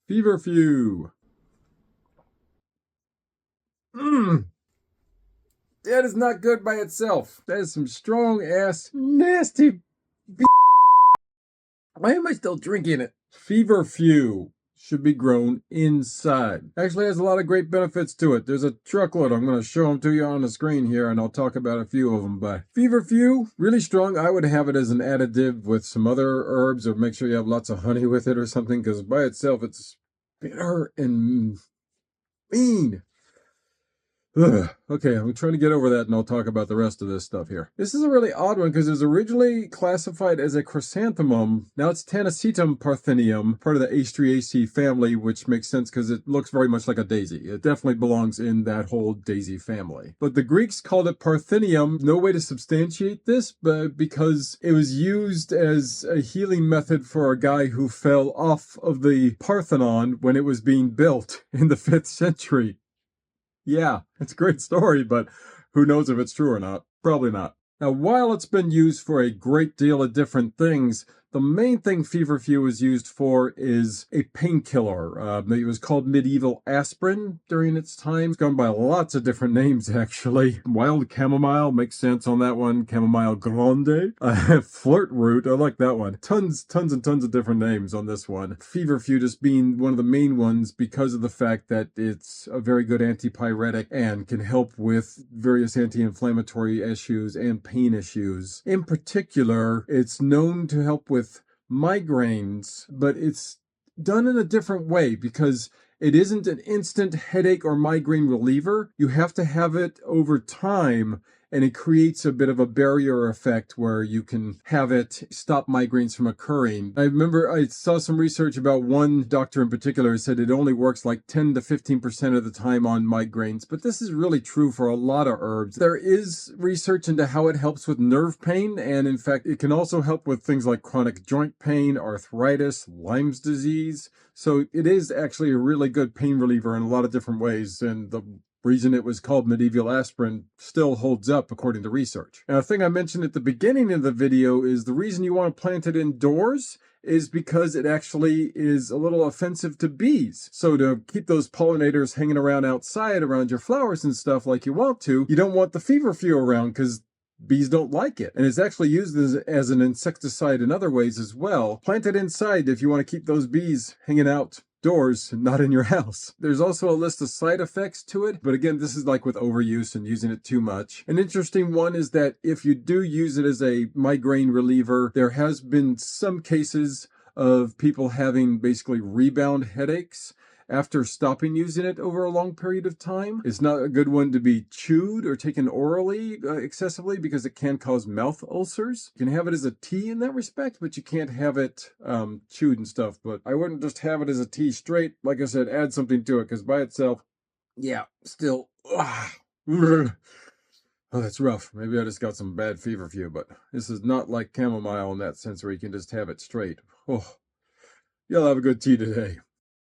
Feverfew. Mmm. That is not good by itself. That is some strong ass, nasty. Why am I still drinking it? Feverfew should be grown inside. Actually has a lot of great benefits to it. There's a truckload. I'm going to show them to you on the screen here, and I'll talk about a few of them. But Feverfew, really strong. I would have it as an additive with some other herbs, or make sure you have lots of honey with it or something, because by itself it's bitter and mean. Ugh. Okay, I'm trying to get over that, and I'll talk about the rest of this stuff here. This is a really odd one because it was originally classified as a chrysanthemum. Now it's Tanacetum parthenium, part of the Astriaceae family, which makes sense because it looks very much like a daisy. It definitely belongs in that whole daisy family. But the Greeks called it parthenium. No way to substantiate this, but because it was used as a healing method for a guy who fell off of the Parthenon when it was being built in the 5th century. Yeah, it's a great story, but who knows if it's true or not? Probably not. Now, while it's been used for a great deal of different things, the main thing Feverfew is used for is a painkiller. It was called medieval aspirin during its time. It's gone by lots of different names, actually. Wild chamomile makes sense on that one. Chamomile grande. Flirt root, I like that one. Tons and tons of different names on this one. Feverfew just being one of the main ones because of the fact that it's a very good antipyretic and can help with various anti-inflammatory issues and pain issues. In particular, it's known to help with migraines, but it's done in a different way because it isn't an instant headache or migraine reliever. You have to have it over time, and it creates a bit of a barrier effect where you can have it stop migraines from occurring. I remember I saw some research about one doctor in particular who said it only works like 10 to 15% of the time on migraines, but this is really true for a lot of herbs. There is research into how it helps with nerve pain, and in fact, it can also help with things like chronic joint pain, arthritis, Lyme's disease. So it is actually a really good pain reliever in a lot of different ways, and the reason it was called medieval aspirin still holds up according to research. Now, a thing I mentioned at the beginning of the video is the reason you want to plant it indoors is because it actually is a little offensive to bees. So to keep those pollinators hanging around outside around your flowers and stuff like you want to, you don't want the feverfew around because bees don't like it. And it's actually used as an insecticide in other ways as well. Plant it inside if you want to keep those bees hanging out doors, not in your house. There's also a list of side effects to it, but again, this is like with overuse and using it too much. An interesting one is that if you do use it as a migraine reliever, there has been some cases of people having basically rebound headaches after stopping using it over a long period of time. It's not a good one to be chewed or taken orally excessively because it can cause mouth ulcers. You can have it as a tea in that respect, but you can't have it chewed and stuff. But I wouldn't just have it as a tea straight. Like I said, add something to it because by itself, yeah, still. Oh, that's rough. Maybe I just got some bad feverfew, but this is not like chamomile in that sense where you can just have it straight. Oh, you'll have a good tea today.